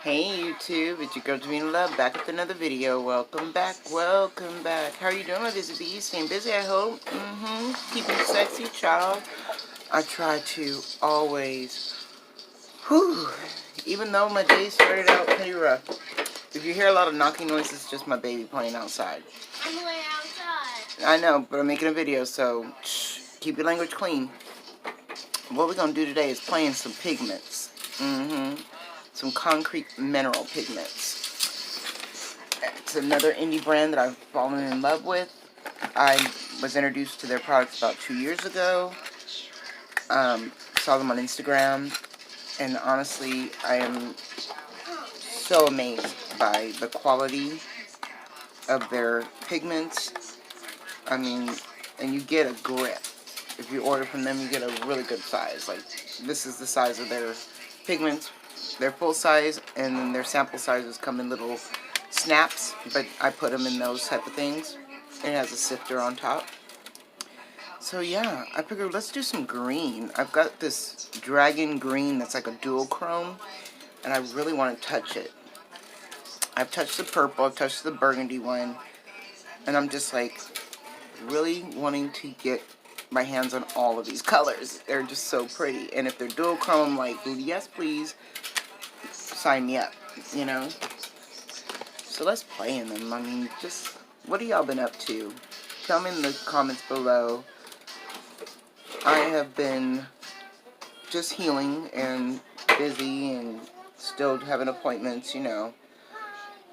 Hey YouTube, it's your girl Dream Love back with another video. Welcome back, welcome back. How are you doing, my busy bees? Staying busy, I hope. Keeping sexy, child. I try to always. Whew. Even though my day started out pretty rough. If you hear a lot of knocking noises, it's just my baby playing outside. I'm playing outside. I know, but I'm making a video, so keep your language clean. What we're gonna do today is playing some pigments. Some concrete mineral pigments. It's another indie brand that I've fallen in love with. I was introduced to their products about 2 years ago. Saw them on Instagram, and honestly, I am so amazed by the quality of their pigments. I mean, and you get a grip. If you order from them, you get a really good size. Like, this is the size of their pigments. They're full size, and then their sample sizes come in little snaps, but I put them in those type of things. It has a sifter on top. So yeah, I figured let's do some green. I've got this dragon green that's like a dual chrome, and I really want to touch it. I've touched the purple, I've touched the burgundy one, and I'm just like really wanting to get my hands on all of these colors. They're just so pretty, and if they're dual chrome, I'm like, yes please, sign me up, you know? So let's play in them. I mean, just, what have y'all been up to? Tell me in the comments below. I have been just healing and busy and still having appointments, you know.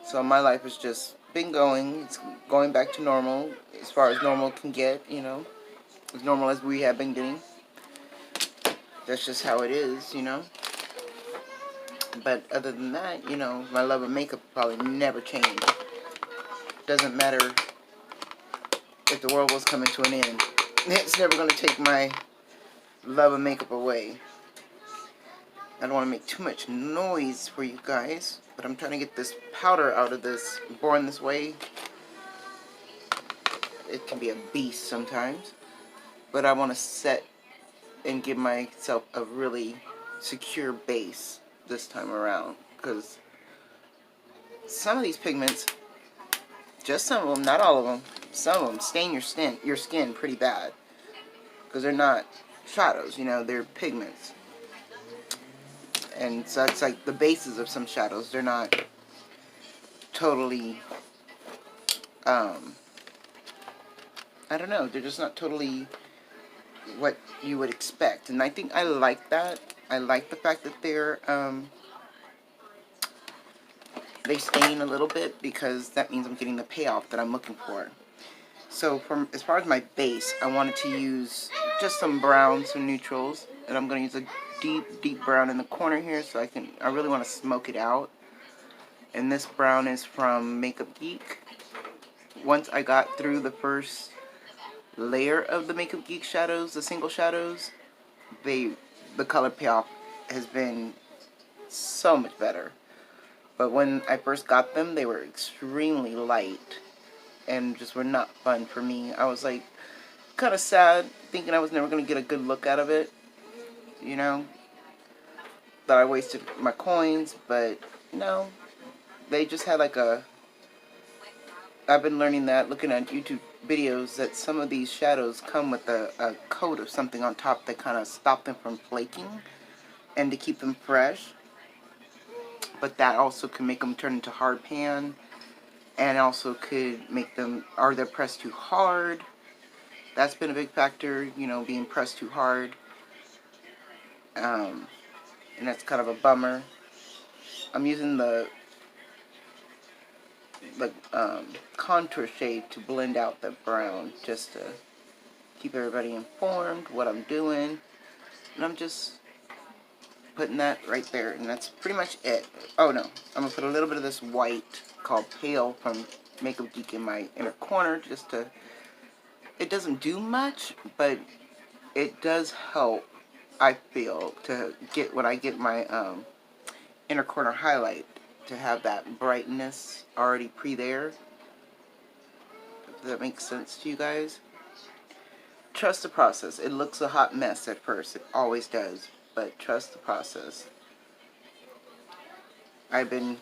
So my life has just been going. It's going back to normal, as far as normal can get, you know. As normal as we have been getting. That's just how it is, you know. But other than that, you know, my love of makeup probably never changed. Doesn't matter if the world was coming to an end. It's never going to take my love of makeup away. I don't want to make too much noise for you guys, but I'm trying to get this powder out of this. Born this way, it can be a beast sometimes. But I want to set and give myself a really secure base this time around, because some of these pigments, just some of them, not all of them, some of them stain your skin pretty bad, because they're not shadows, you know, they're pigments. And so that's like the bases of some shadows. They're not totally, I don't know, they're just not totally what you would expect. And I think I like that. I like the fact that they stain a little bit, because that means I'm getting the payoff that I'm looking for. So as far as my base, I wanted to use just some browns, some neutrals, and I'm going to use a deep brown in the corner here, so I really want to smoke it out. And this brown is from Makeup Geek. Once I got through the first layer of the Makeup Geek shadows, the single shadows, the color payoff has been so much better. But when I first got them, they were extremely light and just were not fun for me. I was like kind of sad, thinking I was never going to get a good look out of it, you know, that I wasted my coins. But no, they just had like I've been learning that, looking at YouTube videos, that some of these shadows come with a coat of something on top that kind of stop them from flaking and to keep them fresh. But that also can make them turn into hard pan, and also could make them, are they pressed too hard? That's been a big factor, you know, being pressed too hard. And that's kind of a bummer. I'm using the contour shade to blend out the brown, just to keep everybody informed what I'm doing. And I'm just putting that right there, and that's pretty much it. Oh no, I'm going to put a little bit of this white called Pale from Makeup Geek in my inner corner, just to, it doesn't do much, but it does help, I feel, to get, when I get my inner corner highlight, to have that brightness already there. If that makes sense to you guys. Trust the process. It looks a hot mess at first. It always does. But trust the process. I've been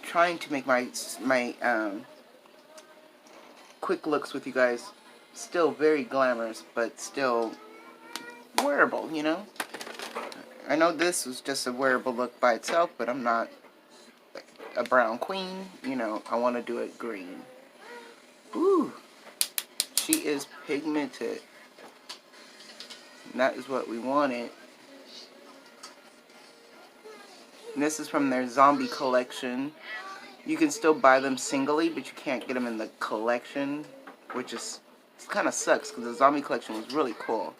trying to make my quick looks with you guys still very glamorous, but still wearable, you know? I know this was just a wearable look by itself, but I'm not a brown queen, you know, I want to do it green. Ooh, she is pigmented. And that is what we wanted. And this is from their zombie collection. You can still buy them singly, but you can't get them in the collection, which is kind of sucks because the zombie collection was really cool.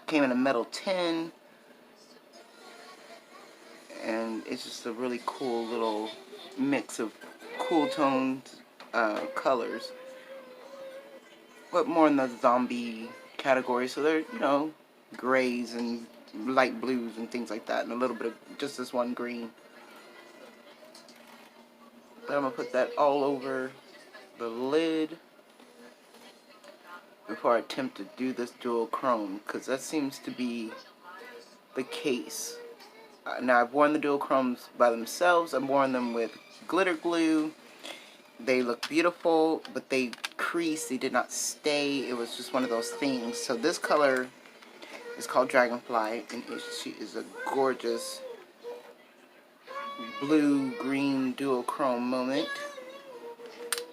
Came in a metal tin, and it's just a really cool little mix of cool toned colors, but more in the zombie category. So they're, you know, grays and light blues and things like that, and a little bit of just this one green. But I'm gonna put that all over the lid before I attempt to do this duochrome, because that seems to be the case. Now, I've worn the duochromes by themselves. I've worn them with glitter glue. They look beautiful, but they creased. They did not stay. It was just one of those things. So this color is called Dragonfly, and she is a gorgeous blue-green duochrome moment.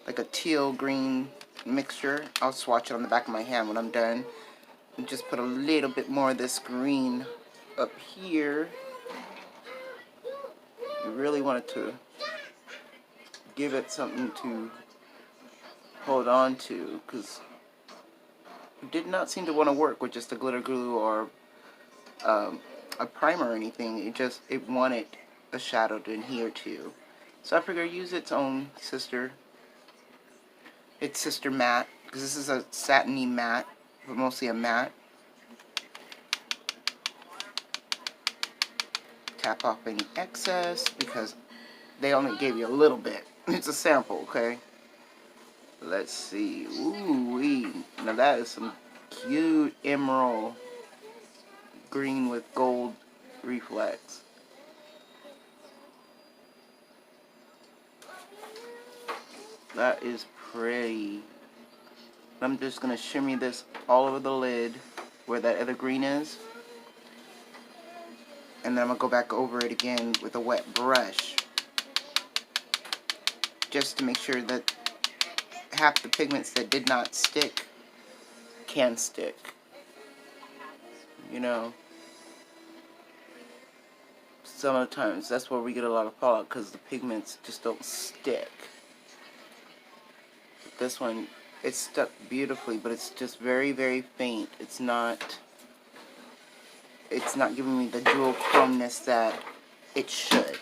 Like a teal-green mixture. I'll swatch it on the back of my hand when I'm done. And just put a little bit more of this green up here. I really wanted to give it something to hold on to, because it did not seem to want to work with just a glitter glue or a primer or anything. It wanted a shadow to adhere to. So I figured use its own sister. Its sister matte, because this is a satiny matte, but mostly a matte. Tap off any excess, because they only gave you a little bit. It's a sample, okay? Let's see. Ooh-wee. Now that is some cute emerald green with gold reflex. That is pretty. I'm just going to shimmy this all over the lid where that other green is. And then I'm going to go back over it again with a wet brush, just to make sure that half the pigments that did not stick can stick. You know, some of the times that's where we get a lot of fallout, because the pigments just don't stick. This one, it's stuck beautifully, but it's just very, very faint. It's not giving me the duochromeness that it should.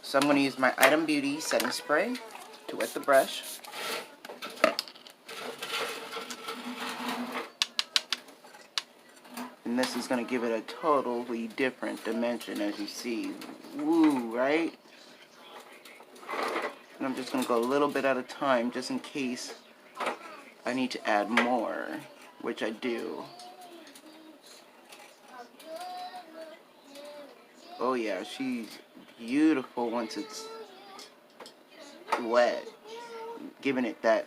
So I'm going to use my Item Beauty setting spray to wet the brush. And this is going to give it a totally different dimension, as you see. Woo, right? And I'm just going to go a little bit at a time, just in case I need to add more, which I do. Oh yeah, she's beautiful once it's wet. Giving it that,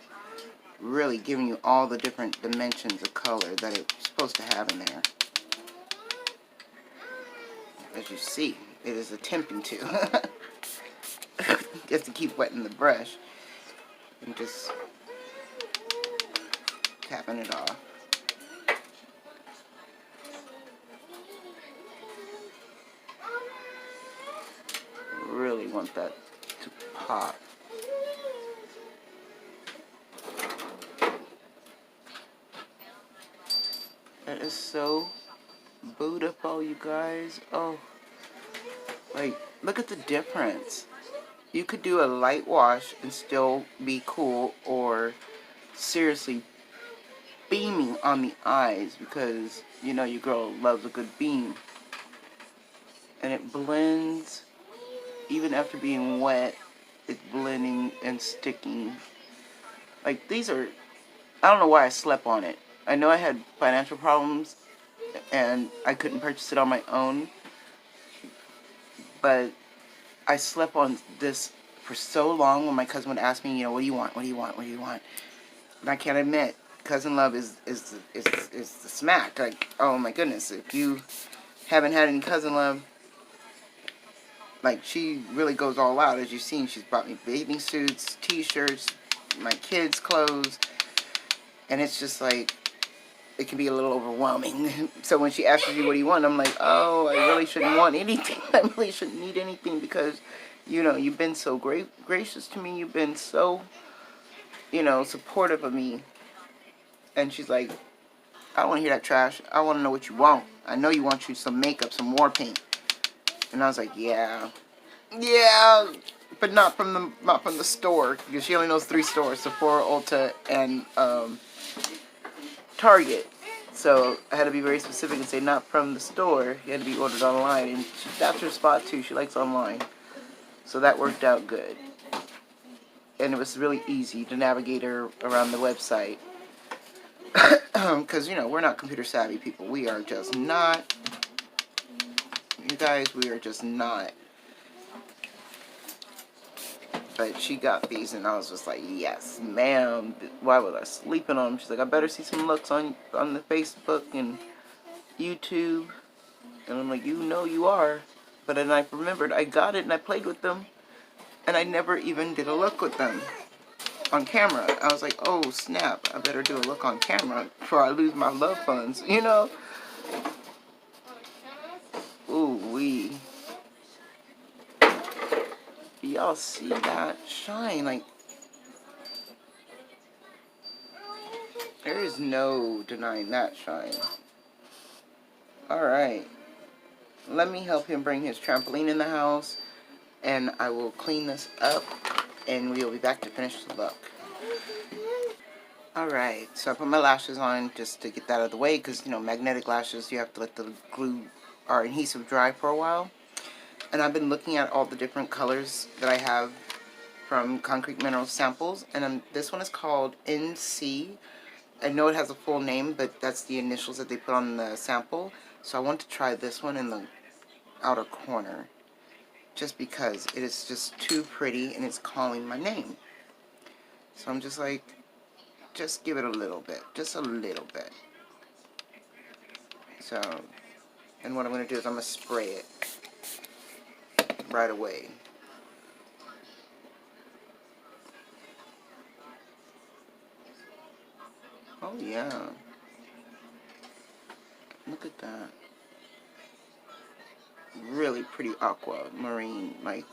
really giving you all the different dimensions of color that it's supposed to have in there. As you see, it is attempting to. Just to keep wetting the brush. And just tapping it off. Really want that to pop. That is so beautiful, you guys. Oh, like, look at the difference. You could do a light wash and still be cool, or seriously beaming on the eyes, because you know your girl loves a good beam. And it blends, even after being wet, it's blending and sticking. Like, these are, I don't know why I slept on it. I know I had financial problems and I couldn't purchase it on my own, but I slept on this for so long when my cousin would ask me, you know, what do you want? What do you want? What do you want? And I can't admit, cousin love is the smack. Like, oh my goodness, if you haven't had any cousin love, like, she really goes all out. As you've seen, she's bought me bathing suits, t-shirts, my kids' clothes, and it's just like, it can be a little overwhelming. So when she asks you what do you want, I'm like, oh, I really shouldn't want anything. I really shouldn't need anything because, you know, you've been so gracious to me. You've been so, you know, supportive of me. And she's like, I don't want to hear that trash. I want to know what you want. I know you want you some makeup, some war paint. And I was like, yeah, but not from the store, because she only knows 3 stores: Sephora, Ulta, and Target. So I had to be very specific and say not from the store. It had to be ordered online, and that's her spot too. She likes online, so that worked out good. And it was really easy to navigate her around the website, because you know, we're not computer savvy people. We are just not. You guys, we are just not. But she got these, and I was just like, yes, ma'am. Why was I sleeping on them? She's like, I better see some looks on the Facebook and YouTube. And I'm like, you know you are. But then I remembered I got it, and I played with them, and I never even did a look with them on camera. I was like, oh, snap. I better do a look on camera before I lose my love funds, you know? Ooh, wee. Y'all see that shine? Like, there is no denying that shine. Alright. Let me help him bring his trampoline in the house, and I will clean this up, and we will be back to finish the look. Alright, so I put my lashes on just to get that out of the way, because, you know, magnetic lashes, you have to let the glue or adhesive dry for a while. And I've been looking at all the different colors that I have from Concrete Minerals samples, and this one is called NC. I know it has a full name, but that's the initials that they put on the sample. So I want to try this one in the outer corner, just because it is just too pretty and it's calling my name. So I'm just like, just give it a little bit, just a little bit. So, and what I'm going to do is I'm going to spray it right away. Oh yeah, look at that. Really pretty aquamarine, like,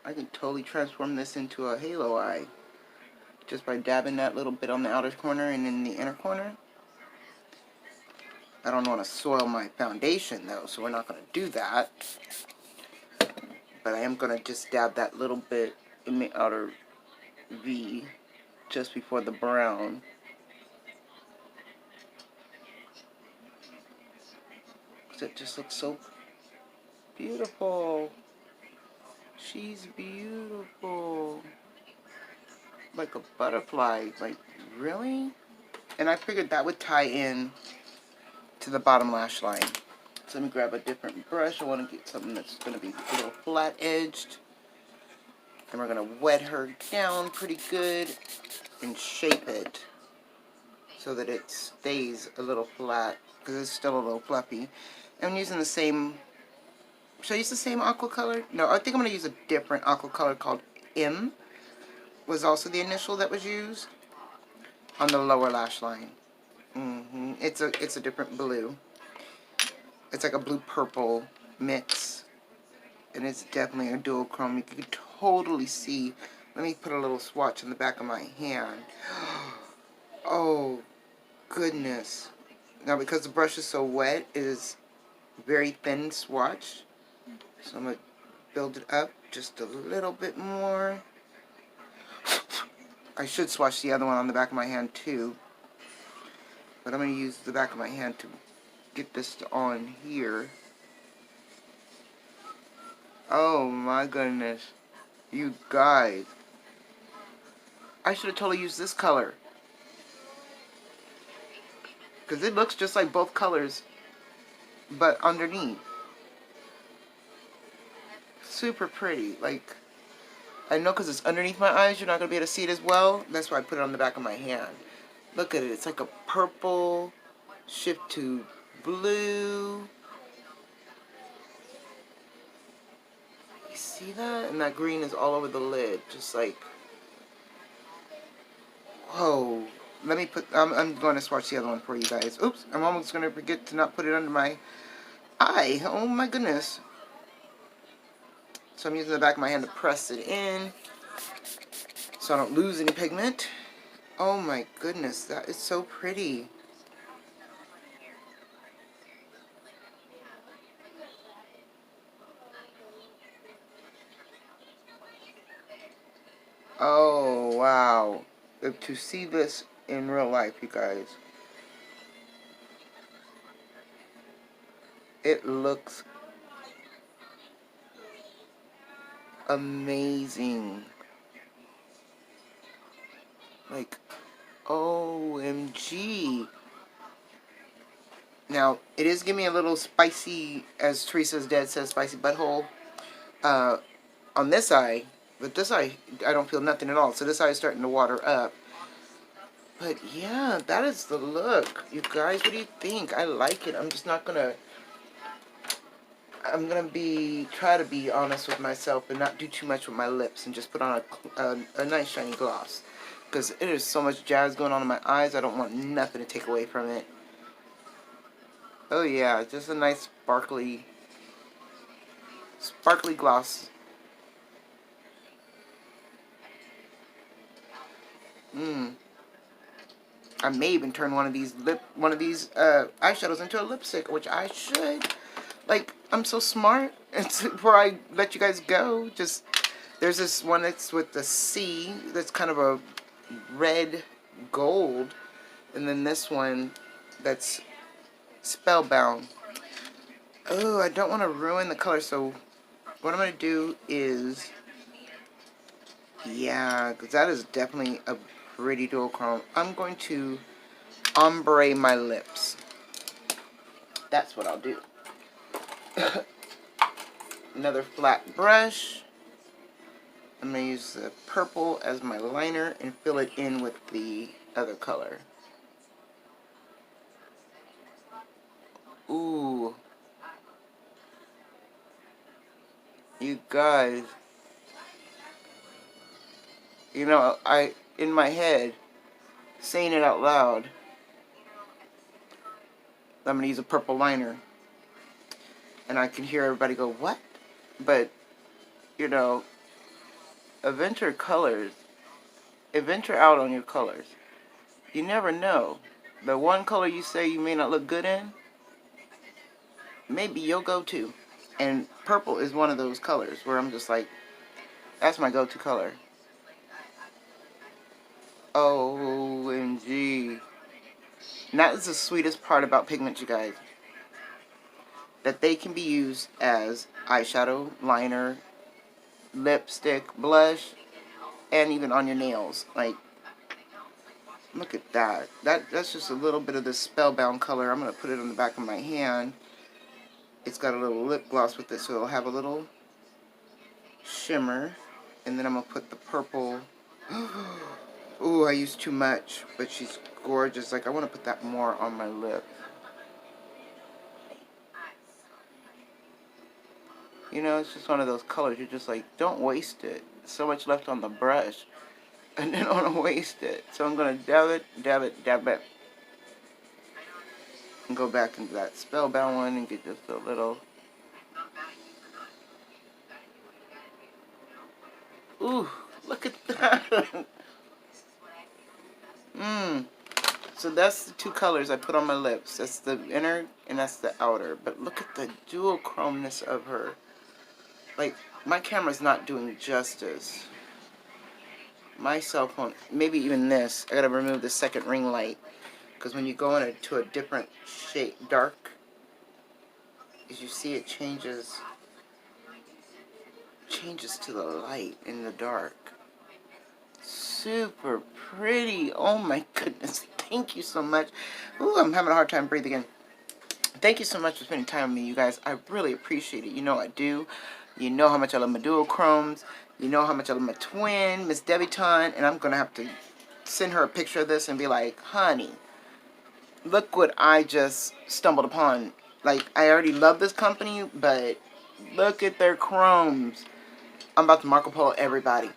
I can totally transform this into a halo eye just by dabbing that little bit on the outer corner and in the inner corner. I don't want to soil my foundation though, so we're not going to do that. But I am going to just dab that little bit in the outer V just before the brown. Because it just looks so beautiful. She's beautiful. Like a butterfly. Like, really? And I figured that would tie in to the bottom lash line. So let me grab a different brush. I want to get something that's going to be a little flat edged. And we're going to wet her down pretty good and shape it so that it stays a little flat, because it's still a little fluffy. And I'm using the same, should I use the same aqua color? No, I think I'm going to use a different aqua color called M, was also the initial that was used on the lower lash line. It's a different blue. It's like a blue-purple mix. And it's definitely a dual chrome. You can totally see. Let me put a little swatch in the back of my hand. Oh, goodness. Now, because the brush is so wet, it is very thin swatch. So I'm going to build it up just a little bit more. I should swatch the other one on the back of my hand too. But I'm going to use the back of my hand to get this on here. Oh my goodness. You guys. I should have totally used this color. Because it looks just like both colors, but underneath. super pretty. Like, I know because it's underneath my eyes, you're not going to be able to see it as well. That's why I put it on the back of my hand. Look at it. It's like a purple shift to blue. You see that? And that green is all over the lid. Just like, whoa. Let me put, I'm going to swatch the other one for you guys. Oops, I'm almost going to forget to not put it under my eye. Oh my goodness. So I'm using the back of my hand to press it in so I don't lose any pigment. Oh my goodness, that is so pretty. Oh wow. To see this in real life, you guys. It looks amazing. Like, OMG. Now, it is giving me a little spicy, as Teresa's dad says, spicy butthole on this eye. But this eye, I don't feel nothing at all. So this eye is starting to water up. But yeah, that is the look. You guys, what do you think? I like it. I'm just not going to... I'm going to try to be honest with myself and not do too much with my lips and just put on a nice shiny gloss. Because it is so much jazz going on in my eyes, I don't want nothing to take away from it. Oh yeah, just a nice sparkly gloss. I may even turn one of these eyeshadows into a lipstick, which I should. Like, I'm so smart. It's before I let you guys go. Just there's this one that's with the C that's kind of a red gold, and then this one that's spellbound. Oh, I don't want to ruin the color, so what I'm going to do is, yeah, because that is definitely a pretty duochrome. I'm going to Ombre My Lips. That's what I'll do. Another flat brush. I'm going to use the purple as my liner and fill it in with the other color. Ooh. You guys. You know, in my head, saying it out loud, I'm going to use a purple liner. And I can hear everybody go, what? But, you know, venture out on your colors. You never know. The one color you say you may not look good in, maybe you'll go to. And purple is one of those colors where I'm just like, that's my go-to color. OMG. And that is the sweetest part about pigments, you guys. That they can be used as eyeshadow, liner, lipstick, blush, and even on your nails. Like, look at that. That's just a little bit of this spellbound color. I'm going to put it on the back of my hand. It's got a little lip gloss with it, so it'll have a little shimmer. And then I'm going to put the purple. Ooh, I used too much, but she's gorgeous. Like, I want to put that more on my lip. You know, it's just one of those colors. You're just like, don't waste it. So much left on the brush. And then I don't want to waste it. So I'm going to dab it, dab it, dab it. And go back into that spellbound one and get just a little. Ooh, look at that. So that's the two colors I put on my lips. That's the inner and that's the outer. But look at the duochromeness of her. Like, my camera's not doing justice. My cell phone, maybe even this, I gotta remove the second ring light. Because when you go into a different shade, dark, as you see it changes to the light in the dark. Super pretty. Oh my goodness. Thank you so much. Ooh, I'm having a hard time breathing again. Thank you so much for spending time with me, you guys. I really appreciate it. You know I do. You know how much I love my duochromes. You know how much I love my twin, Miss Debutante. And I'm going to have to send her a picture of this and be like, honey, look what I just stumbled upon. Like, I already love this company, but look at their chromes. I'm about to Marco Polo everybody.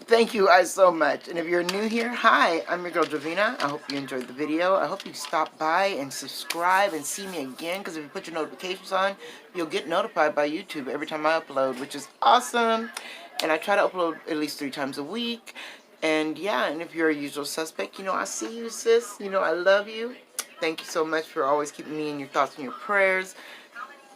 Thank you guys so much. And if you're new here, hi, I'm your girl Dravina. I hope you enjoyed the video. I hope you stop by and subscribe and see me again, because if you put your notifications on, you'll get notified by YouTube every time I upload, which is awesome. And I try to upload at least 3 times a week. And yeah, and if you're a usual suspect, you know, I see you, sis. You know, I love you. Thank you so much for always keeping me in your thoughts and your prayers.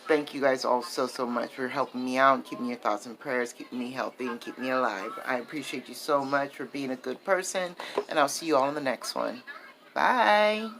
Thank you guys all so much for helping me out, keeping your thoughts and prayers, keeping me healthy, and keeping me alive. I appreciate you so much for being a good person, and I'll see you all in the next one. Bye.